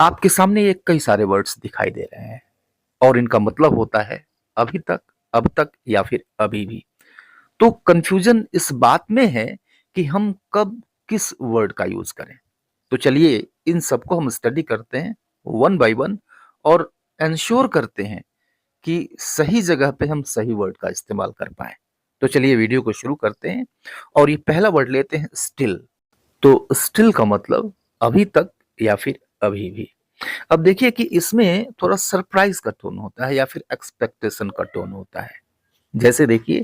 आपके सामने ये कई सारे वर्ड्स दिखाई दे रहे हैं और इनका मतलब होता है अभी तक, अब तक या फिर अभी भी। तो कंफ्यूजन इस बात में है कि हम कब किस वर्ड का यूज करें। तो चलिए इन सबको हम स्टडी करते हैं वन बाय वन और इंश्योर करते हैं कि सही जगह पे हम सही वर्ड का इस्तेमाल कर पाए। तो चलिए वीडियो को शुरू करते हैं और ये पहला वर्ड लेते हैं स्टिल। तो स्टिल का मतलब अभी तक या फिर अभी भी। अब देखिए कि इसमें थोड़ा सरप्राइज का टोन होता है या फिर एक्सपेक्टेशन का टोन होता है। जैसे देखिए,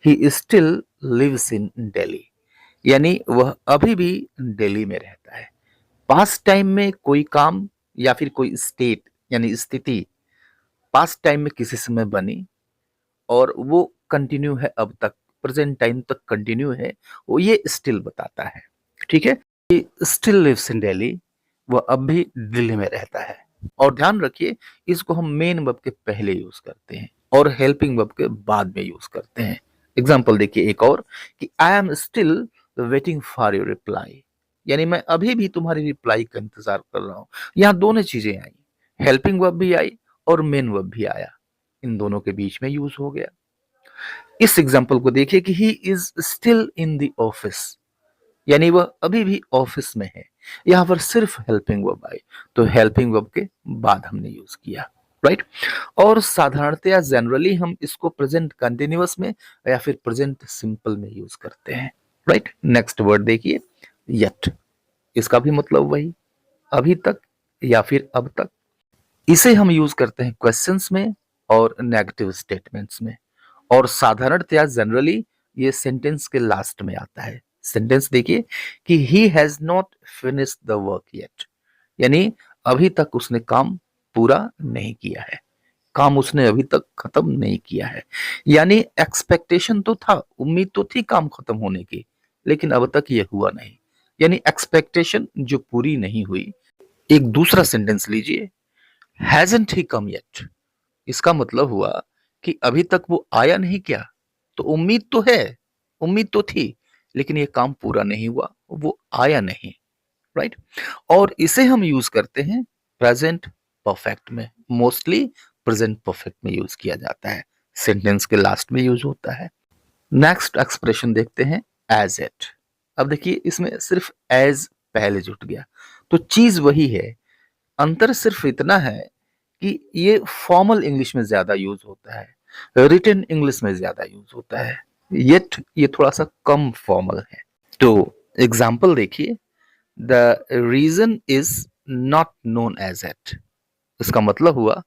he still lives in Delhi, यानी वह अभी भी दिल्ली में रहता है। पास्ट टाइम में कोई काम या फिर कोई स्टेट यानी स्थिति पास्ट टाइम में किसी समय बनी और वो कंटिन्यू है अब तक, प्रेजेंट टाइम तक कंटिन्यू है, वो ये स्टिल बताता है। ठीक है, स्टिल लिव्स इन दिल्ली, वह अब भी दिल्ली में रहता है। और ध्यान रखिए, इसको हम मेन वर्ब के पहले यूज करते हैं और हेल्पिंग वर्ब के बाद में यूज करते हैं। एग्जाम्पल देखिए एक और, कि I am still waiting for your reply, यानी मैं अभी भी तुम्हारी रिप्लाई का इंतजार कर रहा हूं। यहाँ दोनों चीजें आई, हेल्पिंग वर्ब भी आई और मेन वर्ब भी आया, इन दोनों के बीच में यूज हो गया। इस एग्जाम्पल को देखिए कि he is still in the office, यानी वह अभी भी ऑफिस में है। यहां पर सिर्फ हेल्पिंग वर्ब आई, तो हेल्पिंग वर्ब के बाद हमने यूज किया, राइट। और साधारणतया जनरली हम इसको प्रेजेंट कंटिन्यूअस में या फिर प्रेजेंट सिंपल में यूज करते हैं, राइट। नेक्स्ट वर्ड देखिए, यट। इसका भी मतलब वही, अभी तक या फिर अब तक। इसे हम यूज करते हैं क्वेश्चंस में और नेगेटिव स्टेटमेंट्स में। और साधारणतया जनरली ये सेंटेंस के लास्ट में आता है। सेंटेंस देखिए कि he has not finished the work yet, यानी अभी तक उसने काम पूरा नहीं किया है, काम उसने अभी तक खत्म नहीं किया है। यानी एक्सपेक्टेशन तो था, उम्मीद तो थी काम खत्म होने की, लेकिन अब तक ये हुआ नहीं, यानी एक्सपेक्टेशन जो पूरी नहीं हुई। एक दूसरा सेंटेंस लीजिए, हैजंट ही कम येट। इसका मतलब हुआ कि अभी तक वो आया नहीं क्या। तो उम्मीद तो है, उम्मीद तो थी, लेकिन ये काम पूरा नहीं हुआ, वो आया नहीं, राइट। और इसे हम यूज करते हैं प्रेजेंट परफेक्ट में, मोस्टली प्रेजेंट परफेक्ट में यूज किया जाता है, सेंटेंस के लास्ट में यूज होता है। नेक्स्ट एक्सप्रेशन देखते हैं, एज इट। अब देखिए इसमें सिर्फ एज पहले जुट गया, तो चीज वही है, अंतर सिर्फ इतना है कि ये फॉर्मल इंग्लिश में ज्यादा यूज होता है, रिटन इंग्लिश में ज्यादा यूज होता है, येट ये थोड़ा सा कम फॉर्मल है। तो एग्जाम्पल देखिए, the reason is not known as yet. इसका मतलब हुआ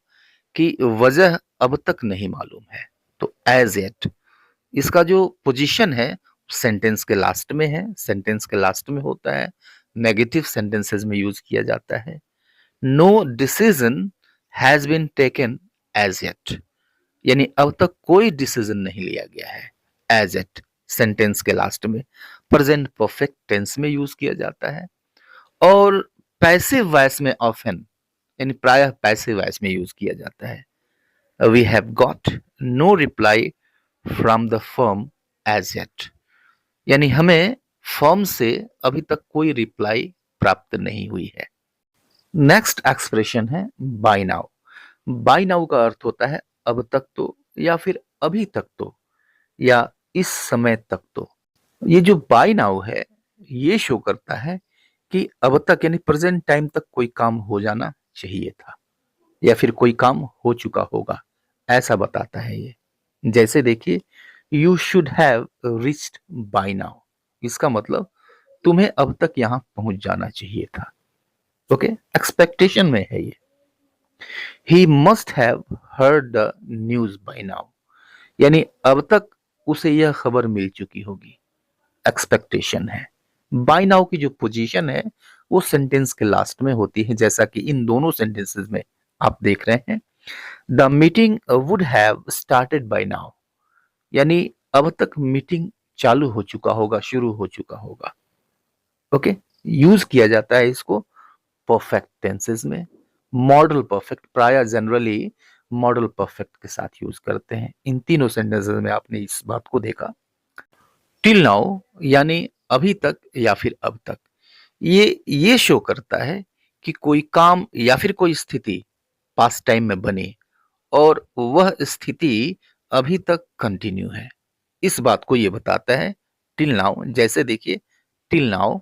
कि वजह अब तक नहीं मालूम है। तो एज एट इसका जो पोजीशन है सेंटेंस के लास्ट में है, सेंटेंस के लास्ट में होता है, नेगेटिव सेंटेंसेस में यूज किया जाता है। No decision has been taken as yet, यानी अब तक कोई डिसीजन नहीं लिया गया है। एज एट सेंटेंस के लास्ट में, प्रेजेंट परफेक्ट टेंस में यूज किया जाता है। और पैसिव वॉइस में ऑफन, यानी प्रायः पैसिव वॉइस में यूज किया जाता है। We have got no reply from the firm as yet, यानी हमें फर्म से अभी तक कोई रिप्लाई प्राप्त नहीं हुई है। नेक्स्ट एक्सप्रेशन है बाय नाउ। बाय नाउ का अर्थ होता है अब तक तो, या फिर अभी तक तो, या इस समय तक तो। ये जो बाय नाउ है ये शो करता है कि अब तक यानी प्रेजेंट टाइम तक कोई काम हो जाना चाहिए था या फिर कोई काम हो चुका होगा, ऐसा बताता है ये। जैसे देखिए, you should have reached by now. इसका मतलब तुम्हें अब तक यहां पहुंच जाना चाहिए था। ओके, एक्सपेक्टेशन में है ये। He must have heard the news by now, यानी अब तक उसे यह खबर मिल चुकी होगी, एक्सपेक्टेशन है। बाय नाउ की जो पोजीशन है वो सेंटेंस के लास्ट में होती है, जैसा कि इन दोनों सेंटेंसेस में आप देख रहे हैं। The meeting would have started by now, यानी अब तक मीटिंग चालू हो चुका होगा, शुरू हो चुका होगा। ओके, यूज किया जाता है इसको परफेक्ट टेंसेस में। मॉडल परफेक्ट प्राय जनरली मॉडल परफेक्ट के साथ यूज करते हैं। इन तीनों सेंटेंसेस में आपने इस बात को देखा। टिल नाउ यानी अभी तक या फिर अब तक, ये शो करता है कि कोई काम या फिर कोई स्थिति पास्ट टाइम में बनी और वह स्थिति अभी तक कंटिन्यू है। इस बात को ये बताता है टिल नाउ। जैसे देखिए, till now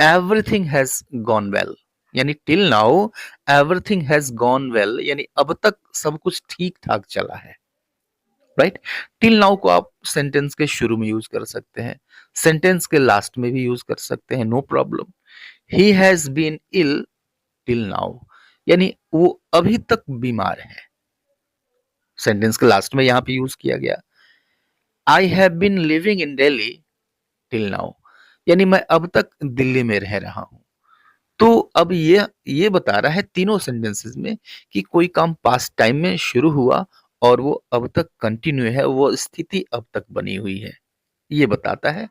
everything has gone well, यानी till now everything has gone well, यानी अब तक सब कुछ ठीक ठाक चला है। राइट? टिल नाउ को आप सेंटेंस के शुरू में यूज कर सकते हैं, सेंटेंस के लास्ट में भी यूज कर सकते हैं, no problem. He has been ill till now, यानी वो अभी तक बीमार है। सेंटेंस के लास्ट में यहां पे यूज किया गया। I have been living in Delhi till now, यानी मैं अब तक दिल्ली में रह रहा हूं। तो अब ये बता रहा है तीनों सेंटेंसेस में कि कोई काम पास्ट टाइम में शुरू हुआ और वो अब तक कंटिन्यू है, वो स्थिति अब तक बनी हुई है, ये बताता है।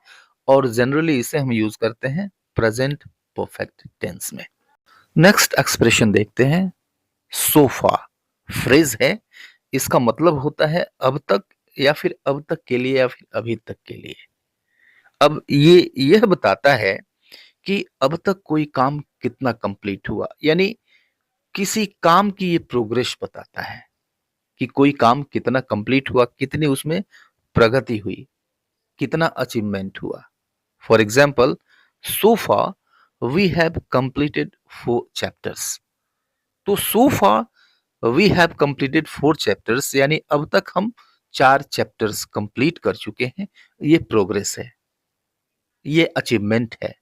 और जनरली इसे हम यूज करते हैं प्रेजेंट परफेक्ट टेंस में। नेक्स्ट एक्सप्रेशन देखते हैं, सोफा फ्रेज है, इसका मतलब होता है अब तक या फिर अब तक के लिए या फिर अभी तक के लिए। अब ये यह बताता है कि अब तक कोई काम कितना कंप्लीट हुआ, यानी किसी काम की ये प्रोग्रेस बताता है कि कोई काम कितना कंप्लीट हुआ, कितनी उसमें प्रगति हुई, कितना अचीवमेंट हुआ। For example, so far we have completed 4 chapters. तो so far we have completed 4 chapters, यानी अब तक हम 4 चैप्टर्स कंप्लीट कर चुके हैं। ये प्रोग्रेस है, ये अचीवमेंट है।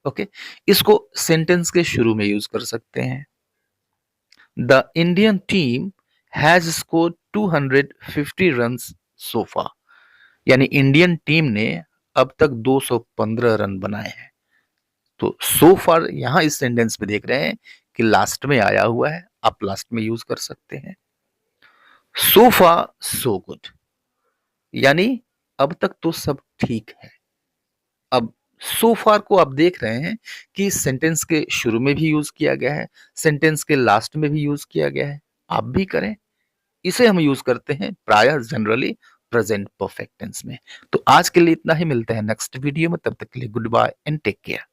ओके, इसको सेंटेंस के शुरू में यूज कर सकते हैं। The Indian team has scored 250 runs so far, यानी इंडियन टीम ने अब तक 215 रन बनाए हैं। तो सो फार यहां इस सेंटेंस में देख रहे हैं कि लास्ट में आया हुआ है, आप लास्ट में यूज कर सकते हैं। सो फार सो गुड, यानी अब तक तो सब ठीक है। अब सो फार को आप देख रहे हैं कि सेंटेंस के शुरू में भी यूज किया गया है, सेंटेंस के लास्ट में भी यूज किया गया है। आप भी करें। इसे हम यूज करते हैं प्रायः जनरली प्रेजेंट परफेक्ट टेंस में। तो आज के लिए इतना ही, मिलते हैं नेक्स्ट वीडियो में, तब तक के लिए goodbye and take care.